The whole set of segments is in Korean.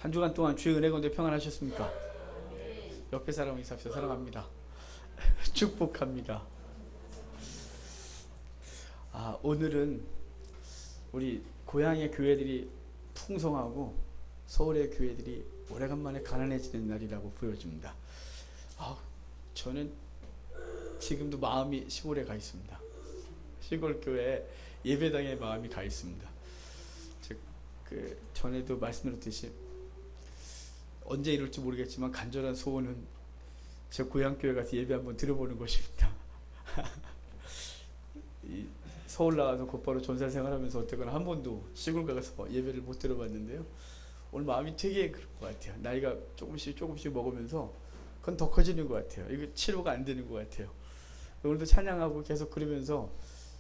한 주간 동안 주의 은혜 가운데 평안하셨습니까? 옆에 사람 인사합시다. 사랑합니다. 축복합니다. 오늘은 우리 고향의 교회들이 풍성하고 서울의 교회들이 오래간만에 가난해지는 날이라고 보여집니다. 저는 지금도 마음이 시골에 가 있습니다. 시골 교회 예배당에 마음이 가 있습니다. 전에도 말씀드렸듯이 언제 이룰지 모르겠지만 간절한 소원은 제 고향 교회 가서 예배 한번 드려보는 것입니다. 서울 나가서 곧바로 전사 생활하면서 어쨌거나 한 번도 시골 가서 예배를 못 드려봤는데요. 오늘 마음이 되게 그럴 것 같아요. 나이가 조금씩 먹으면서 그건 더 커지는 것 같아요. 이거 치료가 안 되는 것 같아요. 오늘도 찬양하고 계속 그러면서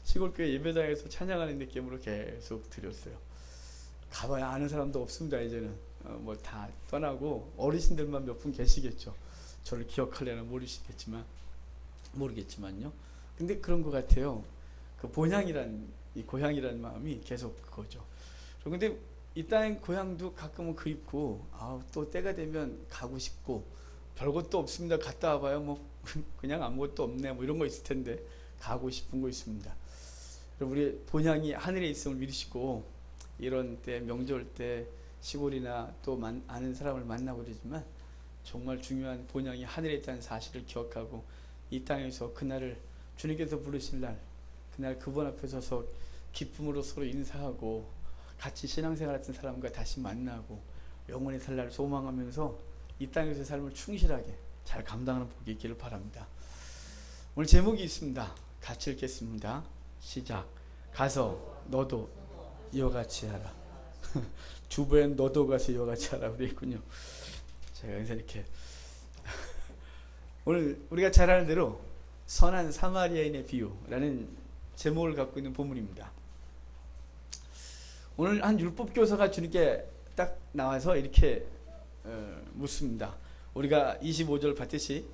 시골교회 예배당에서 찬양하는 느낌으로 계속 드렸어요. 가봐야 아는 사람도 없습니다. 이제는 뭐 다 떠나고 어르신들만 몇 분 계시겠죠. 저를 기억하려나 모르겠지만요. 근데 그런 것 같아요. 그 이 고향이란 마음이 계속 그거죠. 그런데 이 땅 고향도 가끔은 그립고 또 때가 되면 가고 싶고 별것도 없습니다. 갔다 와봐요. 뭐 그냥 아무것도 없네. 뭐 이런 거 있을 텐데 가고 싶은 거 있습니다. 우리 본향이 하늘에 있음을 믿으시고 이런 때 명절 때 시골이나 또 아는 사람을 만나고 그러지만 정말 중요한 본향이 하늘에 있다는 사실을 기억하고 이 땅에서 그날을 주님께서 부르실 날 그날 그분 앞에 서서 기쁨으로 서로 인사하고 같이 신앙생활 했던 사람과 다시 만나고 영원히 살 날을 소망하면서 이 땅에서의 삶을 충실하게 잘 감당하는 복이 있기를 바랍니다. 오늘 제목이 있습니다. 같이 읽겠습니다. 시작. 가서 너도 이와 같이 하라. 주부엔 너도 가서 이와 같이 하라 그랬군요. 제가 항상 이렇게 오늘 우리가 잘 아는 대로 선한 사마리아인의 비유라는 제목을 갖고 있는 본문입니다. 오늘 한 율법교사가 주님께 딱 나와서 이렇게 묻습니다. 우리가 25절 봤듯이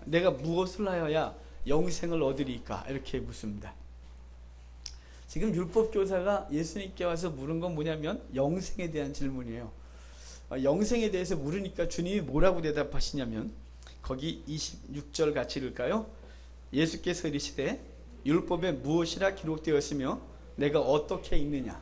내가 무엇을 하여야 영생을 얻으리까 이렇게 묻습니다. 지금 율법교사가 예수님께 와서 물은 건 뭐냐면 영생에 대한 질문이에요. 영생에 대해서 물으니까 주님이 뭐라고 대답하시냐면 거기 26절 같이 읽을까요? 예수께서 이르시되 율법에 무엇이라 기록되었으며 내가 어떻게 읽느냐.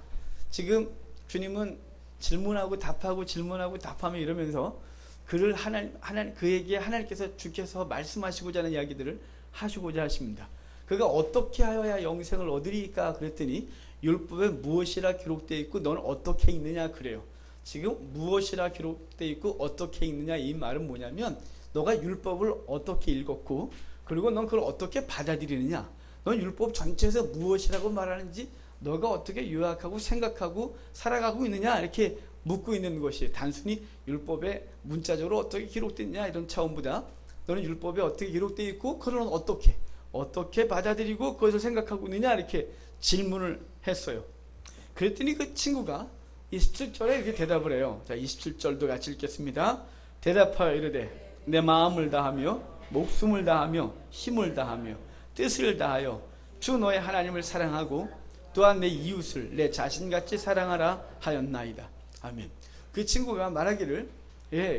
지금 주님은 질문하고 답하고 질문하고 답하며 이러면서 그에게 하나님께서 주께서 말씀하시고자 하는 이야기들을 하시고자 하십니다. 그가 어떻게 하여야 영생을 얻으리까 그랬더니 율법에 무엇이라 기록되어 있고 너는 어떻게 읽느냐 그래요. 지금 무엇이라 기록되어 있고 어떻게 읽느냐 이 말은 뭐냐면 너가 율법을 어떻게 읽었고 그리고 넌 그걸 어떻게 받아들이느냐. 넌 율법 전체에서 무엇이라고 말하는지 너가 어떻게 요약하고 생각하고 살아가고 있느냐 이렇게 묻고 있는 것이 단순히 율법에 문자적으로 어떻게 기록됐냐 이런 차원보다 너는 율법에 어떻게 기록되어 있고 그런 어떻게 받아들이고 그것을 생각하고 있느냐 이렇게 질문을 했어요. 그랬더니 그 친구가 27절에 이렇게 대답을 해요. 자, 27절도 같이 읽겠습니다. 대답하여 이르되 내 마음을 다하며 목숨을 다하며 힘을 다하며 뜻을 다하여 주 너의 하나님을 사랑하고 또한 내 이웃을 내 자신같이 사랑하라 하였나이다. 아멘. 그 친구가 말하기를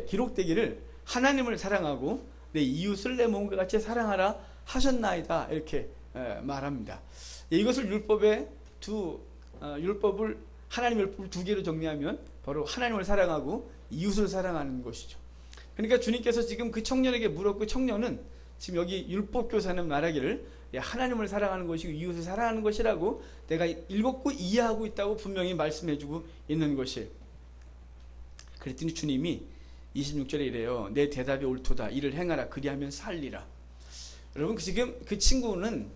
기록되기를 하나님을 사랑하고 내 이웃을 내 몸과 같이 사랑하라 하셨나이다 이렇게 말합니다. 이것을 하나님 율법을 두 개로 정리하면 바로 하나님을 사랑하고 이웃을 사랑하는 것이죠. 그러니까 주님께서 지금 그 청년에게 물었고 청년은 지금 여기 율법교사는 말하기를 하나님을 사랑하는 것이고 이웃을 사랑하는 것이라고 내가 읽었고 이해하고 있다고 분명히 말씀해주고 있는 것이에요. 그랬더니 주님이 26절에 이래요. 내 대답이 옳도다. 이를 행하라. 그리하면 살리라. 여러분 지금 그 친구는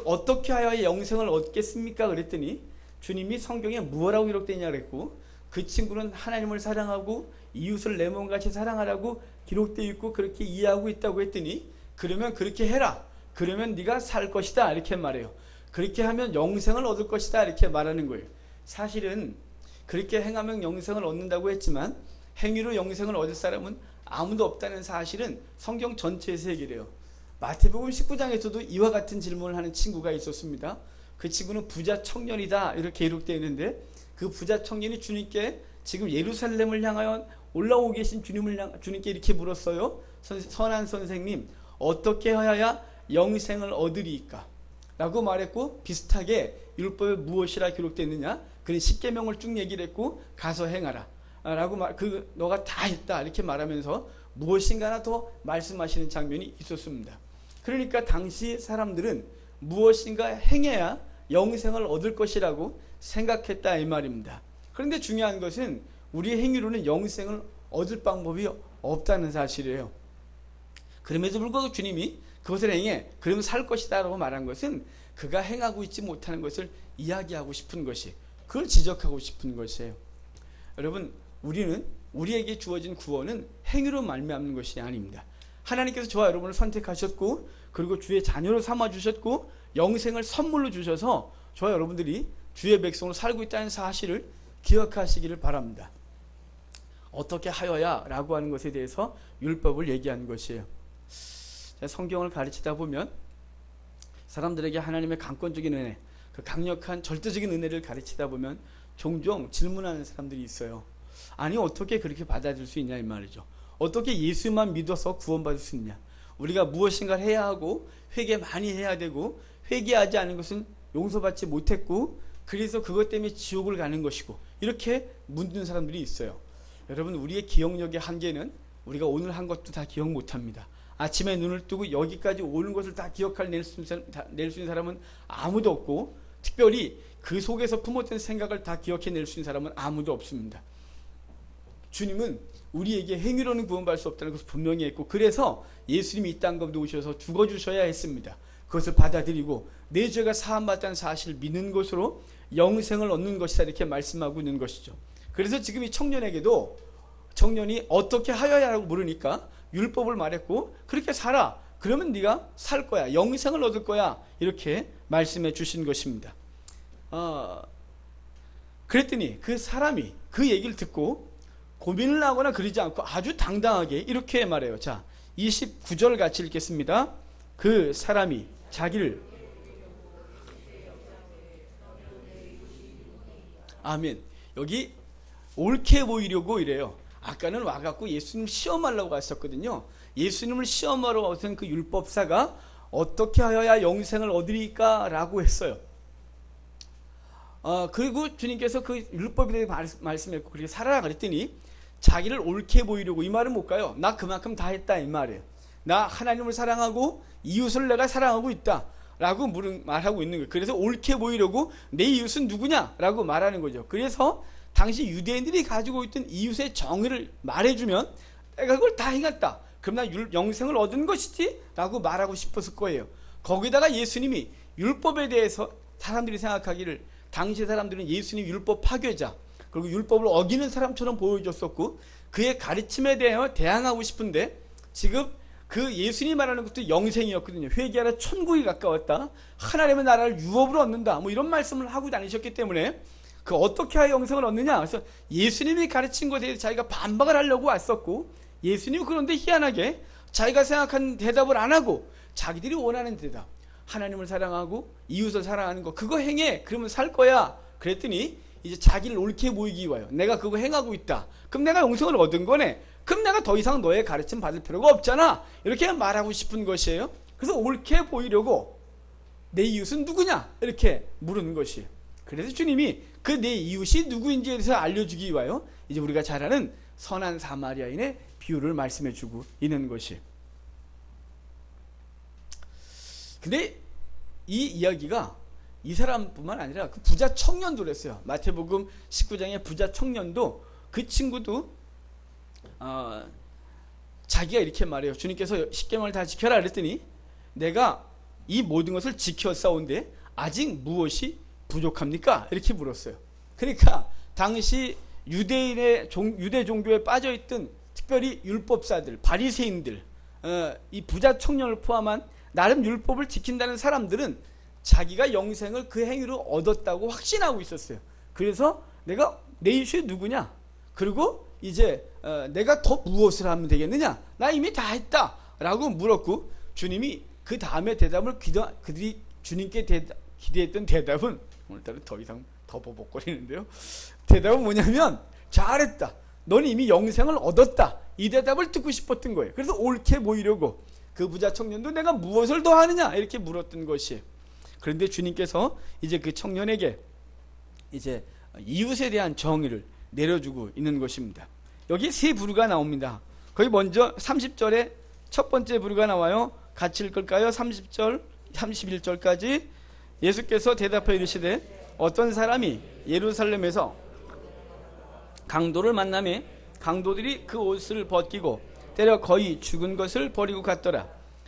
어떻게 하여야 영생을 얻겠습니까? 그랬더니 주님이 성경에 무엇라고 기록되냐 그랬고 그 친구는 하나님을 사랑하고 이웃을 내 몸같이 사랑하라고 기록되어 있고 그렇게 이해하고 있다고 했더니 그러면 그렇게 해라. 그러면 네가 살 것이다 이렇게 말해요. 그렇게 하면 영생을 얻을 것이다 이렇게 말하는 거예요. 사실은 그렇게 행하면 영생을 얻는다고 했지만 행위로 영생을 얻을 사람은 아무도 없다는 사실은 성경 전체에서 얘기를 해요. 마태복음 19장에서도 이와 같은 질문을 하는 친구가 있었습니다. 그 친구는 부자 청년이다 이렇게 기록되어 있는데 그 부자 청년이 주님께 지금 예루살렘을 향하여 올라오고 계신 주님께 이렇게 물었어요. 선한 선생님, 어떻게 하여야 영생을 얻으리이까? 라고 말했고, 비슷하게 율법에 무엇이라 기록되느냐? 그는 십계명을 쭉 얘기를 했고, 가서 행하라 라고 너가 다 했다 이렇게 말하면서 무엇인가 하나 더 말씀하시는 장면이 있었습니다. 그러니까 당시 사람들은 무엇인가 행해야 영생을 얻을 것이라고 생각했다 이 말입니다. 그런데 중요한 것은 우리의 행위로는 영생을 얻을 방법이 없다는 사실이에요. 그럼에도 불구하고 주님이 그것을 행해 그러면 살 것이다 라고 말한 것은 그가 행하고 있지 못하는 것을 이야기하고 싶은 것이, 그걸 지적하고 싶은 것이에요. 여러분, 우리에게 주어진 구원은 행위로 말미암는 것이 아닙니다. 하나님께서 저와 여러분을 선택하셨고, 그리고 주의 자녀로 삼아주셨고, 영생을 선물로 주셔서 저와 여러분들이 주의 백성으로 살고 있다는 사실을 기억하시기를 바랍니다. 어떻게 하여야 라고 하는 것에 대해서 율법을 얘기한 것이에요. 성경을 가르치다 보면 사람들에게 하나님의 강권적인 은혜, 그 강력한 절대적인 은혜를 가르치다 보면 종종 질문하는 사람들이 있어요. 아니, 어떻게 그렇게 받아들일 수 있냐 이 말이죠. 어떻게 예수만 믿어서 구원받을 수 있냐? 우리가 무엇인가를 해야 하고 회개 많이 해야 되고, 회개하지 않은 것은 용서받지 못했고, 그래서 그것 때문에 지옥을 가는 것이고, 이렇게 묻는 사람들이 있어요. 여러분, 우리의 기억력의 한계는 우리가 오늘 한 것도 다 기억 못합니다. 아침에 눈을 뜨고 여기까지 오는 것을 다 낼 수 있는 사람은 아무도 없고, 특별히 그 속에서 품었던 생각을 다 기억해낼 수 있는 사람은 아무도 없습니다. 주님은 우리에게 행위로는 구원받을 수 없다는 것을 분명히 했고, 그래서 예수님이 이 땅 가운데 오셔서 죽어주셔야 했습니다. 그것을 받아들이고 내 죄가 사함받다는 사실을 믿는 것으로 영생을 얻는 것이다 이렇게 말씀하고 있는 것이죠. 그래서 지금 이 청년에게도, 청년이 어떻게 하여야라고 물으니까 율법을 말했고, 그렇게 살아, 그러면 네가 살 거야, 영생을 얻을 거야 이렇게 말씀해 주신 것입니다. 그랬더니 그 사람이 그 얘기를 듣고 고민을 하거나 그러지 않고 아주 당당하게 이렇게 말해요. 자, 29절 같이 읽겠습니다. 그 사람이 자기를, 아멘. 여기 옳게 보이려고 이래요. 아까는 와갖고 예수님 시험하려고 했었거든요. 예수님을 시험하러 오신 그 율법사가 어떻게 하여야 영생을 얻으리까 라고 했어요. 그리고 주님께서 그 율법에 대해 말씀했고, 그렇게 살아라 그랬더니 자기를 옳게 보이려고, 이 말은 뭘까요? 나 그만큼 다 했다 이 말이에요. 나 하나님을 사랑하고 이웃을 내가 사랑하고 있다 라고 말하고 있는 거예요. 그래서 옳게 보이려고 내 이웃은 누구냐 라고 말하는 거죠. 그래서 당시 유대인들이 가지고 있던 이웃의 정의를 말해주면 내가 그걸 다 행했다, 그럼 나 영생을 얻은 것이지 라고 말하고 싶었을 거예요. 거기다가 예수님이 율법에 대해서 사람들이 생각하기를, 당시 사람들은 예수님 율법 파괴자, 그리고 율법을 어기는 사람처럼 보여줬었고, 그의 가르침에 대해 대항하고 싶은데, 지금 그 예수님이 말하는 것도 영생이었거든요. 회개하라, 천국이 가까웠다, 하나님의 나라를 유업으로 얻는다, 뭐 이런 말씀을 하고 다니셨기 때문에 그 어떻게 하여 영생을 얻느냐, 그래서 예수님이 가르친 것에 대해서 자기가 반박을 하려고 왔었고, 예수님이 그런데 희한하게 자기가 생각한 대답을 안 하고 자기들이 원하는 대답, 하나님을 사랑하고 이웃을 사랑하는 거, 그거 행해 그러면 살 거야 그랬더니 이제 자기를 옳게 보이기 위하여 내가 그거 행하고 있다, 그럼 내가 영생을 얻은 거네, 그럼 내가 더 이상 너의 가르침 받을 필요가 없잖아 이렇게 말하고 싶은 것이에요. 그래서 옳게 보이려고 내 이웃은 누구냐 이렇게 물은 것이에요. 그래서 주님이 그 내 이웃이 누구인지에 대해서 알려주기 위하여 이제 우리가 잘 아는 선한 사마리아인의 비유를 말씀해주고 있는 것이에요. 근데 이 이야기가 이 사람뿐만 아니라 그 부자 청년도 그랬어요. 마태복음 19장의 부자 청년도, 그 친구도 자기가 이렇게 말해요. 주님께서 십계명을 다 지켜라 그랬더니 내가 이 모든 것을 지켰사온데 아직 무엇이 부족합니까? 이렇게 물었어요. 그러니까 당시 유대 종교에 빠져있던 특별히 율법사들, 바리새인들, 이 부자 청년을 포함한 나름 율법을 지킨다는 사람들은 자기가 영생을 그 행위로 얻었다고 확신하고 있었어요. 그래서 내가 내 이웃이 누구냐, 그리고 이제 내가 더 무엇을 하면 되겠느냐, 나 이미 다 했다 라고 물었고, 주님이 그 다음에 대답을 그들이 주님께 기대했던 대답은, 오늘따라 더 이상 더 버벅거리는데요, 대답은 뭐냐면 잘했다. 너는 이미 영생을 얻었다. 이 대답을 듣고 싶었던 거예요. 그래서 옳게 보이려고 그 부자 청년도 내가 무엇을 더 하느냐 이렇게 물었던 것이에요. 그런데 주님께서 이제 그 청년에게 이제 이웃에 대한 정의를 내려주고 있는 것입니다. 여기 세 부류가 나옵니다. 거기 먼저 30절에 첫 번째 부류가 나와요. 같이 읽을까요? 30절, 31절까지. 예수께서 대답하여 이르시되 어떤 사람이 예루살렘에서 강도를 만나매 강도들이 그 옷을 벗기고 때려 거의 죽은 것을 버리고 갔더라.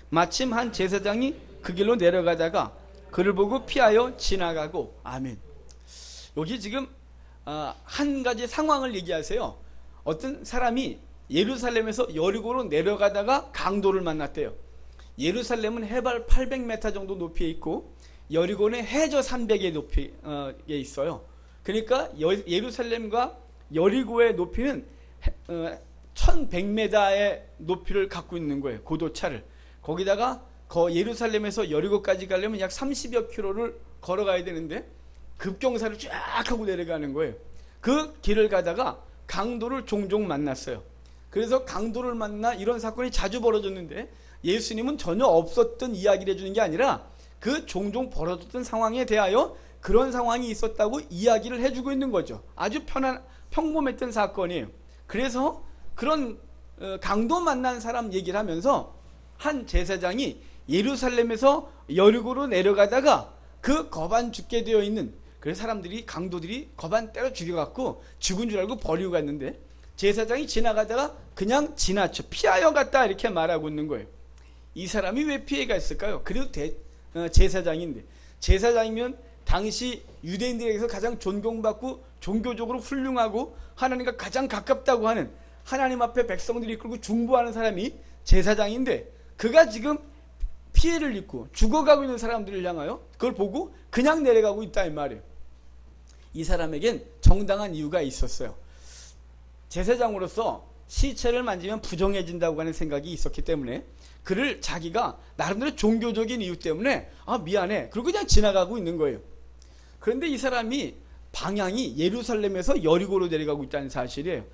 마침 한 제사장이 그 길로 내려가다가 그를 보고 피하여 지나가고. 아멘. 여기 지금 한 가지 상황을 얘기하세요. 어떤 사람이 예루살렘에서 여리고로 내려가다가 강도를 만났대요. 예루살렘은 해발 800m 정도 높이에 있고 여리고는 해저 300의 높이에 있어요. 그러니까 예루살렘과 여리고의 높이는 1100m의 높이를 갖고 있는 거예요. 고도차를. 거기다가 예루살렘에서 여리고까지 가려면 약 30여 킬로를 걸어가야 되는데 급경사를 쫙 하고 내려가는 거예요. 그 길을 가다가 강도를 종종 만났어요. 그래서 강도를 만나 이런 사건이 자주 벌어졌는데 예수님은 전혀 없었던 이야기를 해주는 게 아니라 그 종종 벌어졌던 상황에 대하여 그런 상황이 있었다고 이야기를 해주고 있는 거죠. 아주 평범했던 사건이에요. 그래서 그런 강도 만난 사람 얘기를 하면서 한 제사장이 예루살렘에서 여리고로 내려가다가 그 거반 죽게 되어 있는, 그래서 강도들이 거반 때려 죽여갖고 죽은 줄 알고 버리고 갔는데 제사장이 지나가다가 그냥 지나쳐 피하여 갔다 이렇게 말하고 있는 거예요. 이 사람이 왜 피해 갔을까요? 그래도 제사장인데, 제사장이면 당시 유대인들에게서 가장 존경받고 종교적으로 훌륭하고 하나님과 가장 가깝다고 하는, 하나님 앞에 백성들이 이끌고 중보하는 사람이 제사장인데 그가 지금 피해를 입고 죽어가고 있는 사람들을 향하여 그걸 보고 그냥 내려가고 있다 이 말이에요. 이 사람에겐 정당한 이유가 있었어요. 제사장으로서 시체를 만지면 부정해진다고 하는 생각이 있었기 때문에 그를 자기가 나름대로 종교적인 이유 때문에 미안해 그리고 그냥 지나가고 있는 거예요. 그런데 이 사람이 방향이 예루살렘에서 여리고로 내려가고 있다는 사실이에요.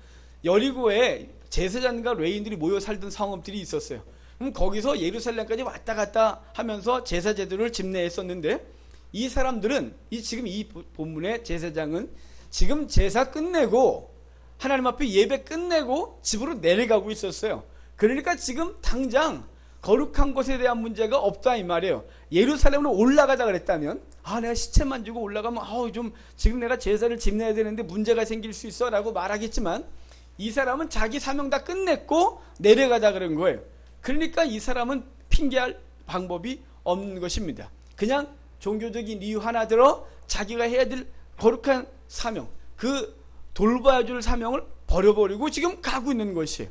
여리고에 제사장과 레위인들이 모여 살던 성읍들이 있었어요. 그럼 거기서 예루살렘까지 왔다 갔다 하면서 제사 제도를 집례했었는데 이 사람들은 지금 이 본문의 제사장은 지금 제사 끝내고 하나님 앞에 예배 끝내고 집으로 내려가고 있었어요. 그러니까 지금 당장 거룩한 것에 대한 문제가 없다 이 말이에요. 예루살렘으로 올라가자 그랬다면 내가 시체만 지고 올라가면 좀 지금 내가 제사를 집내야 되는데 문제가 생길 수 있어 라고 말하겠지만 이 사람은 자기 사명 다 끝냈고 내려가자 그런 거예요. 그러니까 이 사람은 핑계할 방법이 없는 것입니다. 그냥 종교적인 이유 하나 들어 자기가 해야 될 거룩한 사명, 그 돌봐야 줄 사명을 버려버리고 지금 가고 있는 것이에요.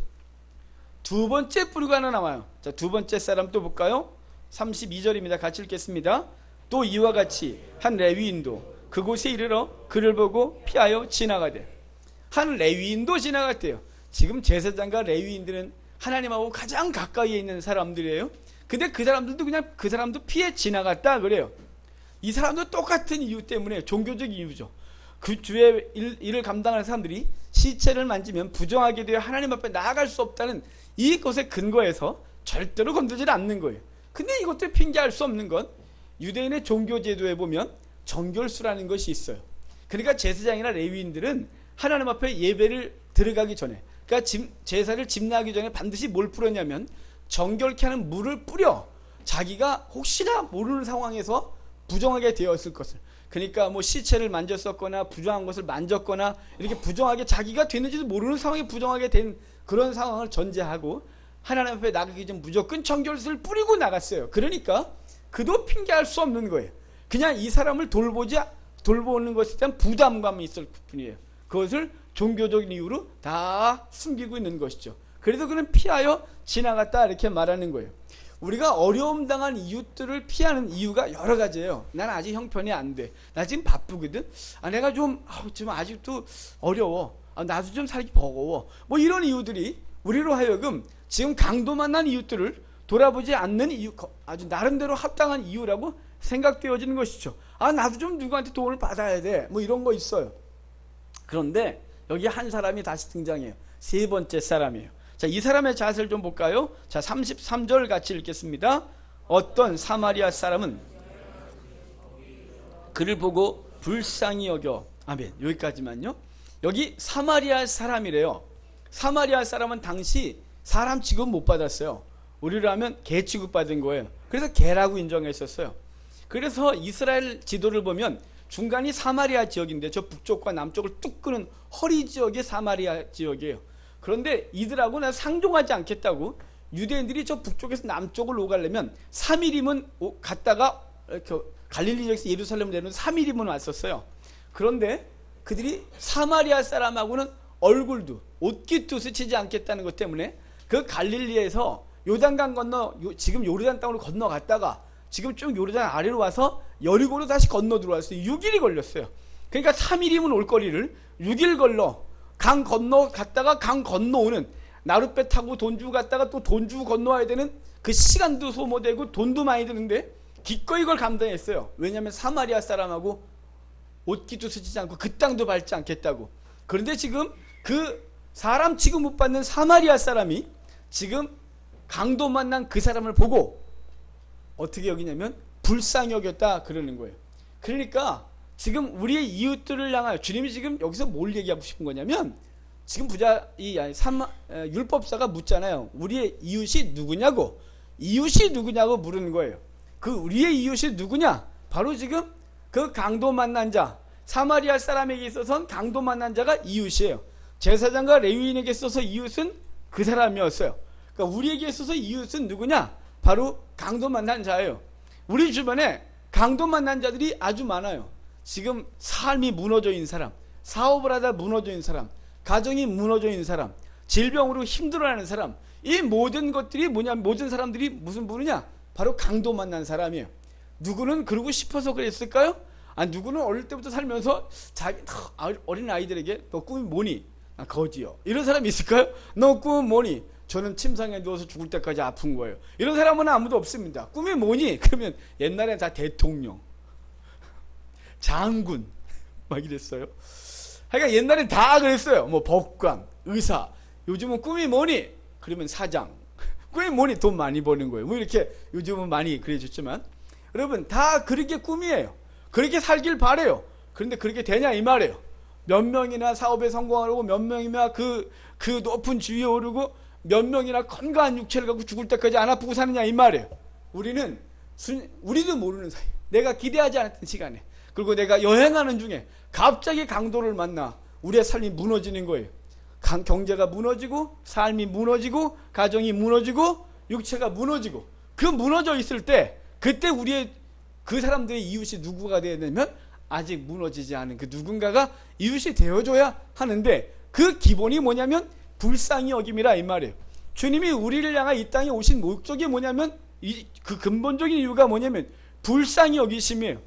두 번째 부류가 하나 나와요. 자, 두 번째 사람 또 볼까요? 32절입니다. 같이 읽겠습니다. 또 이와 같이 한 레위인도 그곳에 이르러 그를 보고 피하여 지나가되. 한 레위인도 지나갔대요. 지금 제사장과 레위인들은 하나님하고 가장 가까이에 있는 사람들이에요. 근데 그 사람들도 그냥 그 사람도 피해 지나갔다 그래요. 이 사람도 똑같은 이유 때문에, 종교적 이유죠. 그 주의 일을 감당하는 사람들이 시체를 만지면 부정하게 되어 하나님 앞에 나아갈 수 없다는 이것에 근거해서 절대로 건들지 않는 거예요. 근데 이것도 핑계할 수 없는 건 유대인의 종교 제도에 보면 정결수라는 것이 있어요. 그러니까 제사장이나 레위인들은 하나님 앞에 예배를 들어가기 전에, 그러니까 제사를 집례하기 전에 반드시 뭘 뿌렸냐면 정결케 하는 물을 뿌려 자기가 혹시나 모르는 상황에서 부정하게 되었을 것을, 그러니까 뭐 시체를 만졌었거나 부정한 것을 만졌거나 이렇게 부정하게 자기가 됐는지도 모르는 상황에 부정하게 된 그런 상황을 전제하고 하나님 앞에 나가기 전 무조건 정결수를 뿌리고 나갔어요. 그러니까 그도 핑계할 수 없는 거예요. 그냥 이 사람을 돌보는 것에 대한 부담감이 있을 뿐이에요. 그것을 종교적인 이유로 다 숨기고 있는 것이죠. 그래서 그는 피하여 지나갔다 이렇게 말하는 거예요. 우리가 어려움 당한 이웃들을 피하는 이유가 여러 가지예요. 난 아직 형편이 안 돼. 나 지금 바쁘거든. 내가 좀 아직도 어려워. 나도 좀 살기 버거워. 뭐 이런 이유들이 우리로 하여금 지금 강도 만난 이웃들을 돌아보지 않는 이유, 아주 나름대로 합당한 이유라고 생각되어지는 것이죠. 나도 좀 누구한테 도움을 받아야 돼. 뭐 이런 거 있어요. 그런데 여기 한 사람이 다시 등장해요. 세 번째 사람이에요. 자, 이 사람의 자세를 좀 볼까요? 자, 33절 같이 읽겠습니다. 어떤 사마리아 사람은 그를 보고 불쌍히 여겨. 아멘. 여기까지만요. 여기 사마리아 사람이래요. 사마리아 사람은 당시 사람 취급 못 받았어요. 우리로 하면 개 취급받은 거예요. 그래서 개라고 인정했었어요. 그래서 이스라엘 지도를 보면 중간이 사마리아 지역인데 저 북쪽과 남쪽을 뚝 끄는 허리 지역이 사마리아 지역이에요. 그런데 이들하고는 상종하지 않겠다고 유대인들이 저 북쪽에서 남쪽을 오가려면 3일이면 갔다가 이렇게 갈릴리 지역에서 예루살렘 내려오는 3일이면 왔었어요. 그런데 그들이 사마리아 사람하고는 얼굴도 옷깃도 스치지 않겠다는 것 때문에 그 갈릴리에서 요단강 건너 지금 요르단 땅으로 건너갔다가 지금 쭉 요르단 아래로 와서 여리고로 다시 건너 들어왔어요. 6일이 걸렸어요. 그러니까 3일이면 올 거리를 6일 걸러 강 건너 갔다가 강 건너오는 나룻배 타고 돈 주고 갔다가 또 돈 주고 건너와야 되는 그 시간도 소모되고 돈도 많이 드는데 기꺼이 이걸 감당했어요. 왜냐하면 사마리아 사람하고 옷깃도 스치지 않고 그 땅도 밟지 않겠다고. 그런데 지금 그 사람 취급 못 받는 사마리아 사람이 지금 강도 만난 그 사람을 보고 어떻게 여기냐면 불쌍히 여겼다 그러는 거예요. 그러니까 지금 우리의 이웃들을 향하여 주님이 지금 여기서 뭘 얘기하고 싶은 거냐면 지금 율법사가 묻잖아요. 우리의 이웃이 누구냐고. 이웃이 누구냐고 물은 거예요. 그 우리의 이웃이 누구냐? 바로 지금 그 강도 만난 자, 사마리아 사람에게 있어서는 강도 만난 자가 이웃이에요. 제사장과 레위인에게 있어서 이웃은 그 사람이었어요. 그러니까 우리에게 있어서 이웃은 누구냐? 바로 강도 만난 자예요. 우리 주변에 강도 만난 자들이 아주 많아요. 지금 삶이 무너져 있는 사람, 사업을 하다 무너져 있는 사람, 가정이 무너져 있는 사람, 질병으로 힘들어하는 사람, 이 모든 것들이 뭐냐면 모든 사람들이 무슨 부르냐? 바로 강도 만난 사람이에요. 누구는 그러고 싶어서 그랬을까요? 누구는 어릴 때부터 살면서 자기 어린 아이들에게 너 꿈이 뭐니? 거지요. 이런 사람이 있을까요? 너 꿈은 뭐니? 저는 침상에 누워서 죽을 때까지 아픈 거예요. 이런 사람은 아무도 없습니다. 꿈이 뭐니? 그러면 옛날에 다 대통령, 장군 막 이랬어요. 그러니까 옛날엔 다 그랬어요. 뭐 법관, 의사. 요즘은 꿈이 뭐니? 그러면 사장. 꿈이 뭐니? 돈 많이 버는 거예요. 뭐 이렇게 요즘은 많이 그래졌지만 여러분 다 그렇게 꿈이에요. 그렇게 살길 바래요. 그런데 그렇게 되냐 이 말이에요. 몇 명이나 사업에 성공하고 몇 명이나 그 높은 지위에 오르고 몇 명이나 건강한 육체를 갖고 죽을 때까지 안 아프고 사느냐 이 말이에요. 우리도 모르는 사이 내가 기대하지 않았던 시간에 그리고 내가 여행하는 중에 갑자기 강도를 만나 우리의 삶이 무너지는 거예요. 경제가 무너지고 삶이 무너지고 가정이 무너지고 육체가 무너지고 그 무너져 있을 때 그때 우리의 그 사람들의 이웃이 누구가 되어야 되냐면 아직 무너지지 않은 그 누군가가 이웃이 되어줘야 하는데 그 기본이 뭐냐면 불쌍히 여김이라 이 말이에요. 주님이 우리를 향해 이 땅에 오신 목적이 뭐냐면 그 근본적인 이유가 뭐냐면 불쌍히 여기심이에요.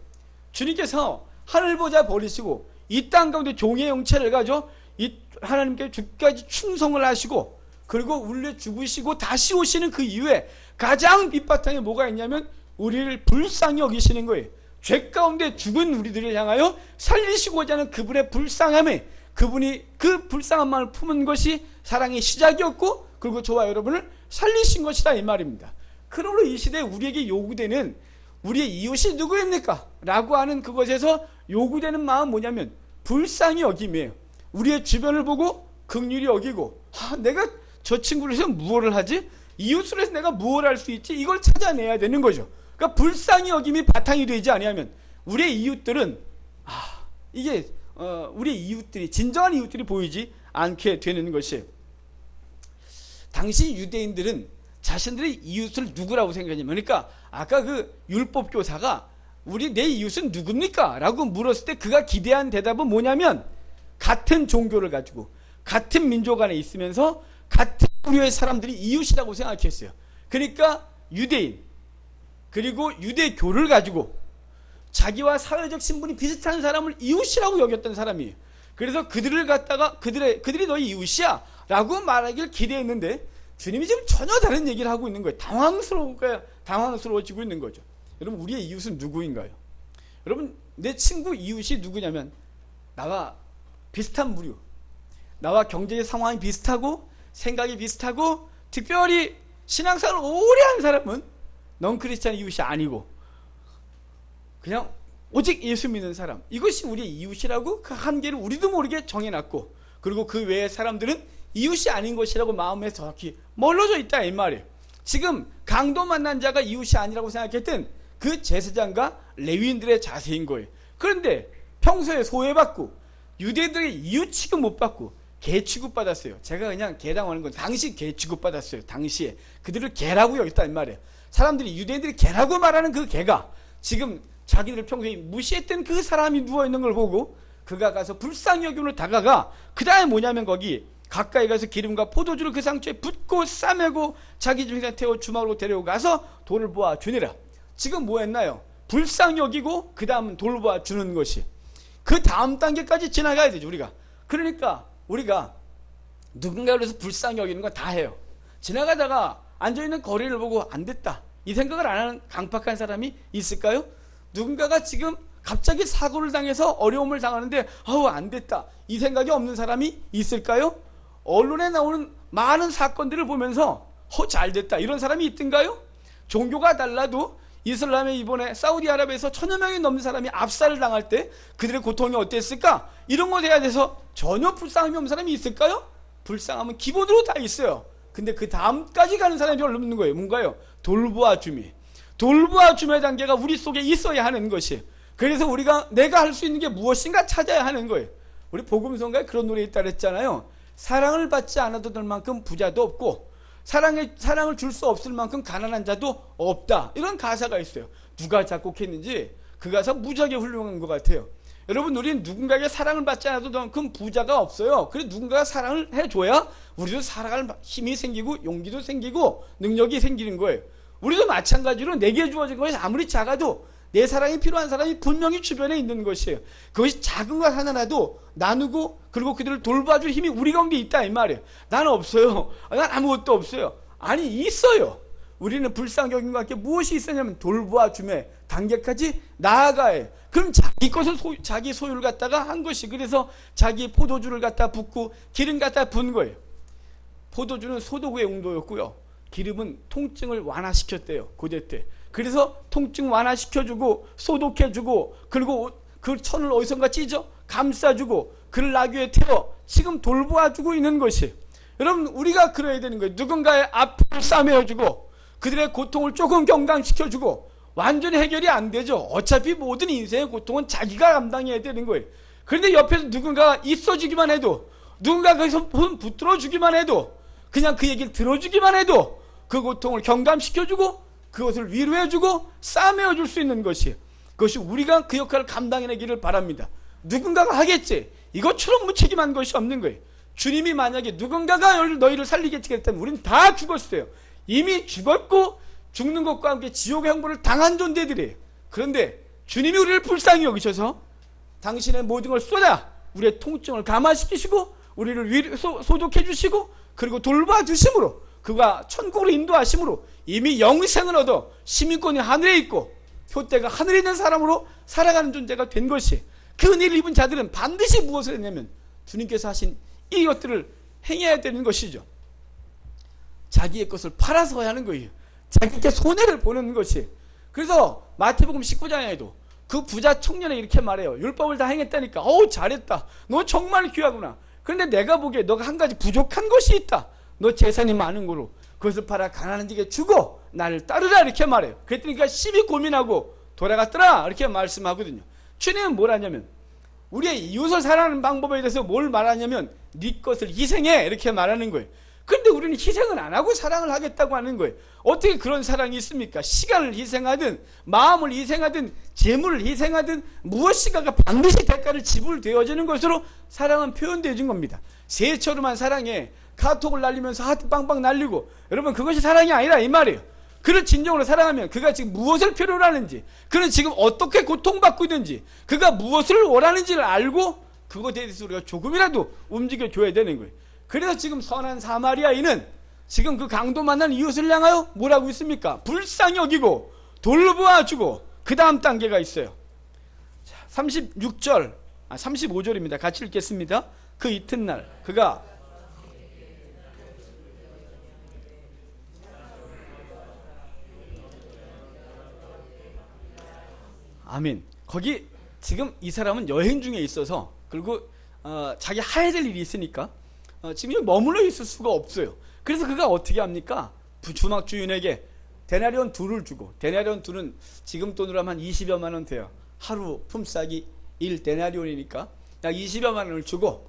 주님께서 하늘 보좌 버리시고 이 땅 가운데 종의 형체를 가져 이 하나님께 주까지 충성을 하시고 그리고 울려 죽으시고 다시 오시는 그 이후에 가장 밑바탕에 뭐가 있냐면 우리를 불쌍히 여기시는 거예요. 죄 가운데 죽은 우리들을 향하여 살리시고자 하는 그분의 불쌍함에 그분이 그 불쌍한 마음을 품은 것이 사랑의 시작이었고 그리고 저와 여러분을 살리신 것이다 이 말입니다. 그러므로 이 시대에 우리에게 요구되는 우리의 이웃이 누구입니까? 라고 하는 그것에서 요구되는 마음은 뭐냐면 불쌍히 여김이에요. 우리의 주변을 보고 긍휼히 여기고 내가 저 친구를 해서 무엇을 하지? 이웃으로 해서 내가 무엇을 할 수 있지? 이걸 찾아내야 되는 거죠. 그러니까 불쌍히 여김이 바탕이 되지 아니하면 우리의 이웃들은 이게 우리의 이웃들이 진정한 이웃들이 보이지 않게 되는 것이에요. 당시 유대인들은 자신들의 이웃을 누구라고 생각하냐면 그러니까 아까 그 율법 교사가 내 이웃은 누굽니까? 라고 물었을 때 그가 기대한 대답은 뭐냐면 같은 종교를 가지고 같은 민족 안에 있으면서 같은 부류의 사람들이 이웃이라고 생각했어요. 그러니까 유대인 그리고 유대교를 가지고 자기와 사회적 신분이 비슷한 사람을 이웃이라고 여겼던 사람이에요. 그래서 그들을 갖다가 그들이 너희 이웃이야 라고 말하길 기대했는데 주님이 지금 전혀 다른 얘기를 하고 있는 거예요. 당황스러워지고 있는 거죠. 여러분 우리의 이웃은 누구인가요? 여러분 내 친구 이웃이 누구냐면 나와 비슷한 부류 나와 경제적 상황이 비슷하고 생각이 비슷하고 특별히 신앙생활을 오래 한 사람은 넌 크리스찬 이웃이 아니고 그냥 오직 예수 믿는 사람, 이것이 우리의 이웃이라고 그 한계를 우리도 모르게 정해놨고, 그리고 그 외의 사람들은 이웃이 아닌 것이라고 마음에 정확히 멀어져 있다 이 말이에요. 지금 강도 만난 자가 이웃이 아니라고 생각했던 그 제사장과 레위인들의 자세인 거예요. 그런데 평소에 소외받고 유대인들에게 이웃 취급 못 받고 개 취급받았어요. 제가 그냥 개당하는 건 당시 개 취급받았어요. 당시에 그들을 개라고 여겼다 이 말이에요. 사람들이, 유대인들이 개라고 말하는 그 개가 지금 자기들 평소에 무시했던 그 사람이 누워있는 걸 보고 그가 가서 불쌍히 여기로 다가가, 그 다음에 뭐냐면 거기 가까이 가서 기름과 포도주를 그 상처에 붓고 싸매고 자기 중에 태워 주막으로 데려고 가서 돌을 보아 주니라. 지금 뭐 했나요? 불쌍히 여기고 그 다음은 돌을 보아 주는 것이, 그 다음 단계까지 지나가야 되죠 우리가. 그러니까 우리가 누군가를 위해서 불쌍히 여기는 건 다 해요. 지나가다가 앉아있는 거리를 보고 안 됐다 이 생각을 안 하는 강팍한 사람이 있을까요? 누군가가 지금 갑자기 사고를 당해서 어려움을 당하는데 아우 안 됐다 이 생각이 없는 사람이 있을까요? 언론에 나오는 많은 사건들을 보면서 잘 됐다 이런 사람이 있던가요? 종교가 달라도 이슬람에 이번에 사우디아라비아에서 1000여 명이 넘는 사람이 압살을 당할 때 그들의 고통이 어땠을까? 이런 것에 대해서 전혀 불쌍함이 없는 사람이 있을까요? 불쌍함은 기본으로 다 있어요. 근데 그 다음까지 가는 사람이 별로 없는 거예요. 뭔가요? 돌보아줌이. 돌보아줌의 단계가 우리 속에 있어야 하는 것이. 그래서 우리가 내가 할 수 있는 게 무엇인가 찾아야 하는 거예요. 우리 복음성가에 그런 노래 있다 그랬잖아요. 사랑을 받지 않아도 될 만큼 부자도 없고 사랑을 줄 수 없을 만큼 가난한 자도 없다. 이런 가사가 있어요. 누가 작곡했는지 그 가사 무지하게 훌륭한 것 같아요. 여러분, 우리는 누군가에게 사랑을 받지 않아도 될 만큼 부자가 없어요. 그래서 누군가가 사랑을 해줘야 우리도 살아갈 힘이 생기고 용기도 생기고 능력이 생기는 거예요. 우리도 마찬가지로 내게 주어진 것이 아무리 작아도 내 사랑이 필요한 사람이 분명히 주변에 있는 것이에요. 그것이 작은 것 하나라도 나누고 그리고 그들을 돌봐줄 힘이 우리 가운데 있다 이 말이에요. 나는 없어요. 난 아무것도 없어요. 아니 있어요. 우리는 불쌍히 여김과 함께 무엇이 있었냐면 돌봐줌의 단계까지 나아가요. 그럼 자기 것을 자기 소유를 갖다가 한 것이, 그래서 자기 포도주를 갖다 붓고 기름 갖다 부은 거예요. 포도주는 소독의 용도였고요. 기름은 통증을 완화시켰대요. 고대 때. 그래서 통증 완화시켜주고 소독해주고 그리고 그 천을 어디선가 찢어 감싸주고 그를 나귀에 태워 지금 돌보아주고 있는 것이, 여러분 우리가 그래야 되는 거예요. 누군가의 아픔을 싸매어주고 그들의 고통을 조금 경감시켜주고. 완전히 해결이 안 되죠. 어차피 모든 인생의 고통은 자기가 감당해야 되는 거예요. 그런데 옆에서 누군가가 있어주기만 해도, 누군가가 거기서 손 붙들어주기만 해도, 그냥 그 얘기를 들어주기만 해도 그 고통을 경감시켜주고 그것을 위로해주고 싸매어줄 수 있는 것이, 그것이 우리가 그 역할을 감당해내기를 바랍니다. 누군가가 하겠지, 이것처럼 무책임한 것이 없는 거예요. 주님이 만약에 누군가가 너희를 살리겠지 그랬다면 우리는 다 죽었어요. 이미 죽었고 죽는 것과 함께 지옥의 형벌을 당한 존재들이에요. 그런데 주님이 우리를 불쌍히 여기셔서 당신의 모든 걸 쏟아 우리의 통증을 감화시키시고 우리를 소독해 주시고 그리고 돌봐주심으로 그가 천국으로 인도하심으로 이미 영생을 얻어 시민권이 하늘에 있고 표대가 하늘에 있는 사람으로 살아가는 존재가 된 것이, 그 은혜를 입은 자들은 반드시 무엇을 했냐면 주님께서 하신 이것들을 행해야 되는 것이죠. 자기의 것을 팔아서 하는 거예요. 자기께 손해를 보는 것이. 그래서 마태복음 19장에도 그 부자 청년이 이렇게 말해요. 율법을 다 행했다니까 어우 잘했다, 너 정말 귀하구나. 그런데 내가 보기에 너가 한 가지 부족한 것이 있다. 너 재산이 많은 거로 그것을 팔아 가난한 자에게 주고 나를 따르라 이렇게 말해요. 그랬더니 그가 심히 고민하고 돌아갔더라 이렇게 말씀하거든요. 주님은 뭘 하냐면 우리의 이웃을 사랑하는 방법에 대해서 뭘 말하냐면 네 것을 희생해 이렇게 말하는 거예요. 그런데 우리는 희생을 안 하고 사랑을 하겠다고 하는 거예요. 어떻게 그런 사랑이 있습니까? 시간을 희생하든 마음을 희생하든 재물을 희생하든 무엇인가가 반드시 대가를 지불되어지는 것으로 사랑은 표현되어진 겁니다. 새처럼만 사랑해 카톡을 날리면서 하트 빵빵 날리고, 여러분 그것이 사랑이 아니라 이 말이에요. 그를 진정으로 사랑하면 그가 지금 무엇을 필요로 하는지, 그는 지금 어떻게 고통받고 있는지, 그가 무엇을 원하는지를 알고 그것에 대해서 우리가 조금이라도 움직여줘야 되는 거예요. 그래서 지금 선한 사마리아인은 지금 그 강도 만난 이웃을 향하여 뭐라고 있습니까? 불쌍히 여기고 돌보아주고 그 다음 단계가 있어요. 36절 35절입니다. 같이 읽겠습니다. 그 이튿날 그가 아멘. 거기 지금 이 사람은 여행 중에 있어서, 그리고 자기 해야 될 일이 있으니까 지금 여기 머물러 있을 수가 없어요. 그래서 그가 어떻게 합니까? 주막 주인에게 데나리온 둘을 주고, 데나리온 둘은 지금 돈으로 하면 한 20여만 원 돼요. 하루 품삯이 1데나리온이니까 약 20여만 원을 주고,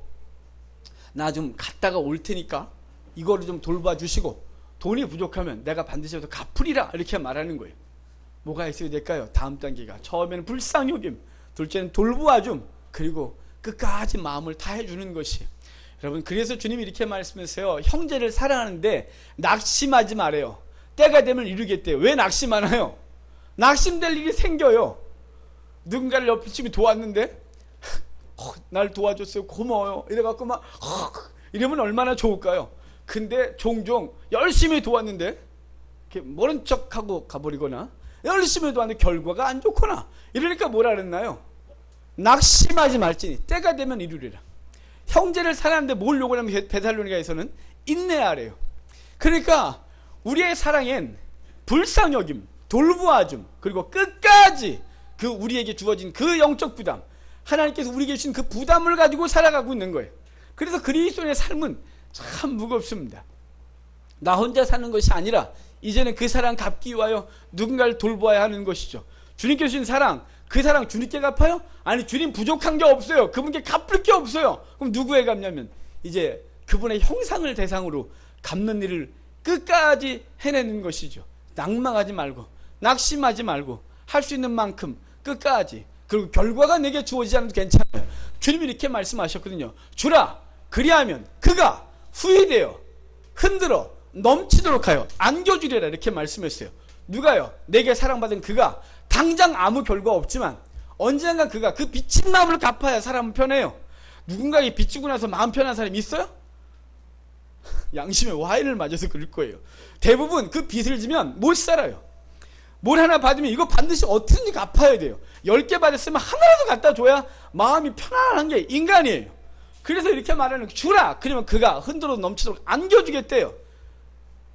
나 좀 갔다가 올 테니까 이거를 좀 돌봐주시고, 돈이 부족하면 내가 반드시 더 갚으리라, 이렇게 말하는 거예요. 뭐가 있어야 될까요? 다음 단계가, 처음에는 불쌍여김, 둘째는 돌보아줌, 그리고 끝까지 마음을 다해주는 것이. 여러분, 그래서 주님이 이렇게 말씀하세요. 형제를 사랑하는데 낙심하지 말아요. 때가 되면 이루겠대요. 왜 낙심하나요? 낙심될 일이 생겨요. 누군가를 옆에 집이 도왔는데 날 도와줬어요, 고마워요, 이래갖고 막 이러면 얼마나 좋을까요? 근데 종종 열심히 도왔는데 이렇게 모른 척하고 가버리거나, 열심히 도왔는데 결과가 안 좋거나 이러니까 뭐라 그랬나요? 낙심하지 말지니 때가 되면 이루리라. 형제를 사랑하는데 뭘 요구하냐면 베살로니가에서는 인내하래요. 그러니까 우리의 사랑엔 불쌍여김, 돌보아줌, 그리고 끝까지 그 우리에게 주어진 그 영적 부담, 하나님께서 우리에게 주신 그 부담을 가지고 살아가고 있는 거예요. 그래서 그리스도인의 삶은 참 무겁습니다. 나 혼자 사는 것이 아니라 이제는 그 사랑 갚기 위하여 누군가를 돌보아야 하는 것이죠. 주님께 주신 사랑, 그 사랑 주님께 갚아요? 아니, 주님 부족한 게 없어요. 그분께 갚을 게 없어요. 그럼 누구에 갚냐면 이제 그분의 형상을 대상으로 갚는 일을 끝까지 해내는 것이죠. 낭망하지 말고, 낙심하지 말고, 할 수 있는 만큼 끝까지. 그리고 결과가 내게 주어지지 않아도 괜찮아요. 주님이 이렇게 말씀하셨거든요. 주라, 그리하면 그가 후회되어 흔들어 넘치도록 하여 안겨주리라, 이렇게 말씀했어요. 누가요? 내게 사랑받은 그가 당장 아무 결과 없지만 언젠가 그가 그 빚진 마음을 갚아야 사람은 편해요. 누군가에게 빚지고 나서 마음 편한 사람이 있어요? 양심의 와인을 맞아서 그럴 거예요. 대부분 그 빚을 지면 못 살아요. 뭘 하나 받으면 이거 반드시 어떻게든지 갚아야 돼요. 10개 받았으면 하나라도 갖다 줘야 마음이 편안한 게 인간이에요. 그래서 이렇게 말하는, 주라, 그러면 그가 흔들어 넘치도록 안겨주겠대요.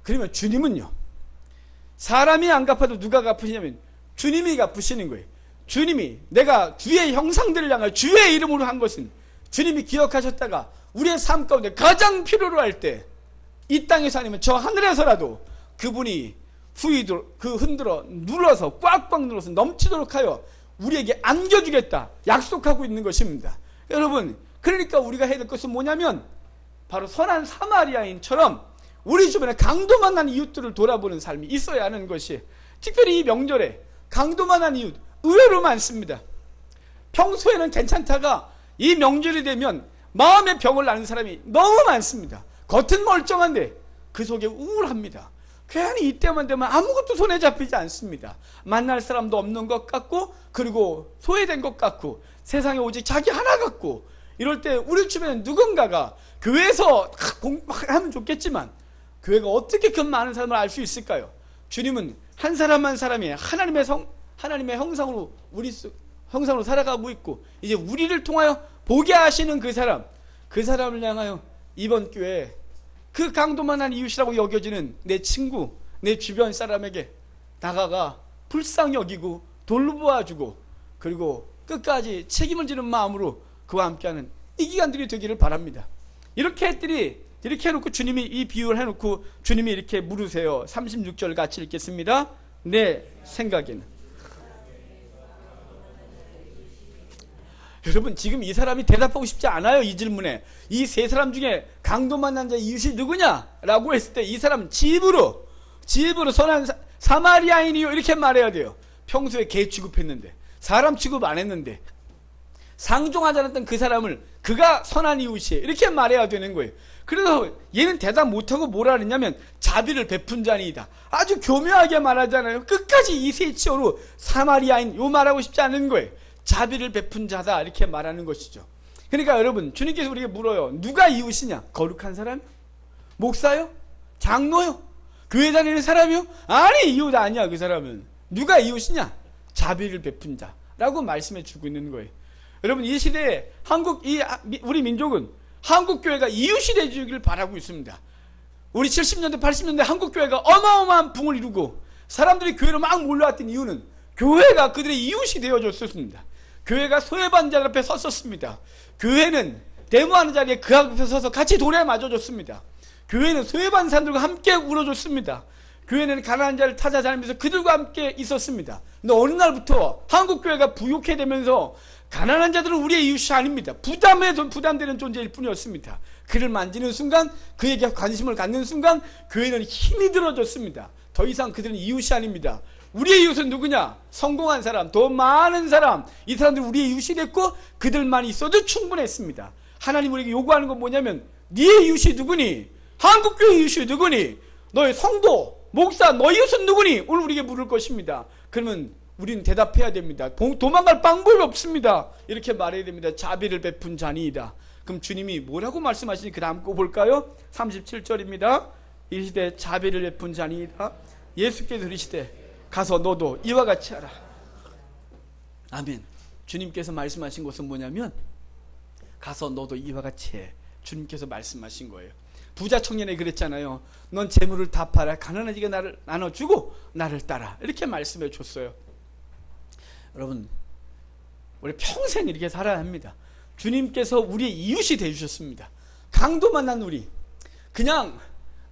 그러면 주님은요, 사람이 안 갚아도 누가 갚으시냐면 주님이 갚으시는 거예요. 주님이, 내가 주의 형상들을 향하여 주의 이름으로 한 것은 주님이 기억하셨다가 우리의 삶 가운데 가장 필요로 할 때, 이 땅에서 아니면 저 하늘에서라도 그분이 그 흔들어 눌러서 꽉꽉 눌러서 넘치도록 하여 우리에게 안겨주겠다 약속하고 있는 것입니다. 여러분, 그러니까 우리가 해야 될 것은 뭐냐면 바로 선한 사마리아인처럼 우리 주변에 강도 만난 이웃들을 돌아보는 삶이 있어야 하는 것이, 특별히 이 명절에 강도 만난 이웃 의외로 많습니다. 평소에는 괜찮다가 이 명절이 되면 마음의 병을 앓는 사람이 너무 많습니다. 겉은 멀쩡한데 그 속에 우울합니다. 괜히 이때만 되면 아무것도 손에 잡히지 않습니다. 만날 사람도 없는 것 같고, 그리고 소외된 것 같고, 세상에 오직 자기 하나 같고, 이럴 때 우리 주변에 누군가가 교회에서 공부하면 좋겠지만 교회가 어떻게 그 많은 사람을 알 수 있을까요? 주님은 한 사람 한 사람이 하나님의 형상으로, 형상으로 살아가고 있고, 이제 우리를 통하여 보게 하시는 그 사람을 향하여 이번 교회에 그 강도만한 이웃이라고 여겨지는 내 친구, 내 주변 사람에게 다가가 불쌍히 여기고 돌보아주고, 그리고 끝까지 책임을 지는 마음으로 그와 함께하는 이 기간들이 되기를 바랍니다. 이렇게 해놓고 주님이 이 비유를 해놓고 주님이 이렇게 물으세요. 36절 같이 읽겠습니다. 내 생각에는. 여러분, 지금 이 사람이 대답하고 싶지 않아요. 이 질문에. 이 세 사람 중에 강도 만난 자 이웃이 누구냐? 라고 했을 때 이 사람은 집으로 선한 사마리아인이요, 이렇게 말해야 돼요. 평소에 개 취급했는데, 사람 취급 안 했는데, 상종하지 않았던 그 사람을 그가 선한 이웃이에요, 이렇게 말해야 되는 거예요. 그래서 얘는 대답 못하고 뭐라 그랬냐면 자비를 베푼 자니이다. 아주 교묘하게 말하잖아요. 끝까지 이 세 치어로 사마리아인 요 말하고 싶지 않은 거예요. 자비를 베푼 자다, 이렇게 말하는 것이죠. 그러니까 여러분, 주님께서 우리에게 물어요. 누가 이웃이냐? 거룩한 사람? 목사요? 장로요? 교회 다니는 사람이요? 아니, 이웃 아니야. 그 사람은 누가 이웃이냐? 자비를 베푼 자라고 말씀해 주고 있는 거예요. 여러분, 이 시대에 우리 민족은 한국교회가 이웃이 되주길 바라고 있습니다. 우리 70년대 80년대 한국교회가 어마어마한 붕을 이루고 사람들이 교회로 막 몰려왔던 이유는 교회가 그들의 이웃이 되어줬었습니다. 교회가 소외받는 자들 앞에 섰었습니다. 교회는 데모하는 자리에 그 앞에 서서 같이 도래 맞아줬습니다. 교회는 소외받는 사람들과 함께 울어줬습니다. 교회는 가난한 자를 찾아다니면서 그들과 함께 있었습니다. 근데 어느 날부터 한국교회가 부욕해 되면서 가난한 자들은 우리의 이웃이 아닙니다. 부담되는 존재일 뿐이었습니다. 그를 만지는 순간, 그에게 관심을 갖는 순간 교회는 힘이 들어졌습니다. 더 이상 그들은 이웃이 아닙니다. 우리의 이웃은 누구냐? 성공한 사람, 더 많은 사람, 이 사람들이 우리의 이웃이 됐고 그들만 있어도 충분했습니다. 하나님 우리에게 요구하는 건 뭐냐면, 네의 이웃이 누구니? 한국교회 이웃이 누구니? 너의 성도, 목사, 너의 이웃은 누구니? 오늘 우리에게 물을 것입니다. 그러면 우리는 대답해야 됩니다. 도망갈 방법이 없습니다. 이렇게 말해야 됩니다. 자비를 베푼 자니이다. 그럼 주님이 뭐라고 말씀하시니 그 다음 거 볼까요? 37절입니다. 이르시되 자비를 베푼 자니이다. 예수께서 이르시되 가서 너도 이와 같이 하라. 아멘. 주님께서 말씀하신 것은 뭐냐면, 가서 너도 이와 같이 해. 주님께서 말씀하신 거예요. 부자 청년에 그랬잖아요. 넌 재물을 다 팔아 가난하지게 나를 나눠주고 나를 따라. 이렇게 말씀해 줬어요. 여러분, 우리 평생 이렇게 살아야 합니다. 주님께서 우리의 이웃이 되주셨습니다. 강도 만난 우리, 그냥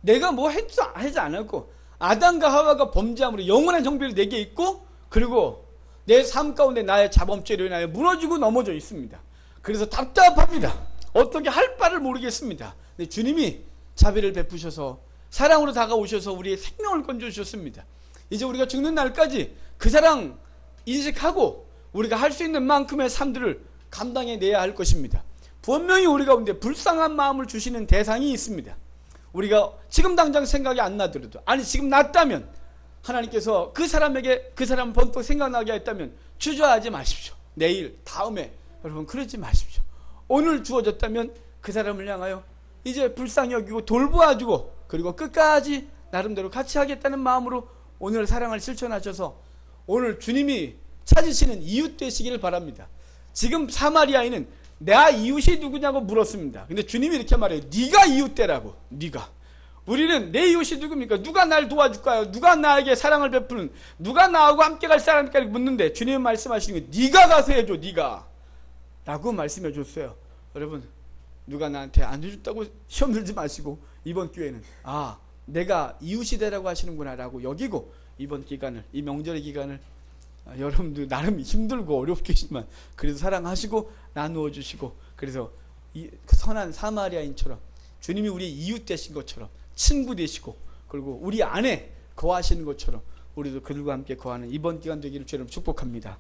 내가 뭐 하지 않았고 아담과 하와가 범죄함으로 영원한 정죄를 내게 있고, 그리고 내 삶 가운데 나의 자범죄로 인하여 무너지고 넘어져 있습니다. 그래서 답답합니다. 어떻게 할 바를 모르겠습니다. 근데 주님이 자비를 베푸셔서 사랑으로 다가오셔서 우리의 생명을 건져주셨습니다. 이제 우리가 죽는 날까지 그 사랑 인식하고 우리가 할 수 있는 만큼의 삶들을 감당해내야 할 것입니다. 분명히 우리 가운데 불쌍한 마음을 주시는 대상이 있습니다. 우리가 지금 당장 생각이 안 나더라도, 아니 지금 났다면 하나님께서 그 사람에게, 그 사람 번뜩 생각나게 했다면 주저하지 마십시오. 내일, 다음에, 여러분 그러지 마십시오. 오늘 주어졌다면 그 사람을 향하여 이제 불쌍히 여기고 돌보아주고, 그리고 끝까지 나름대로 같이 하겠다는 마음으로 오늘 사랑을 실천하셔서 오늘 주님이 찾으시는 이웃 되시기를 바랍니다. 지금 사마리아인은 내 이웃이 누구냐고 물었습니다. 근데 주님이 이렇게 말해요. 네가 이웃 되라고. 네가. 우리는 내 이웃이 누굽니까? 누가 날 도와줄까요? 누가 나에게 사랑을 베푸는, 누가 나하고 함께 갈 사람일까 묻는데 주님이 말씀하시는 게 네가 가서 해줘. 네가 라고 말씀해 줬어요. 여러분, 누가 나한테 안 해줬다고 시험 들지 마시고 이번 기회는 내가 이웃이 되라고 하시는구나 라고 여기고, 이번 기간을, 이 명절의 기간을 여러분들 나름 힘들고 어렵겠지만 그래도 사랑하시고 나누어 주시고, 그래서 이 선한 사마리아인처럼 주님이 우리의 이웃 되신 것처럼 친구 되시고, 그리고 우리 안에 거하시는 것처럼 우리도 그들과 함께 거하는 이번 기간 되기를 주님 축복합니다.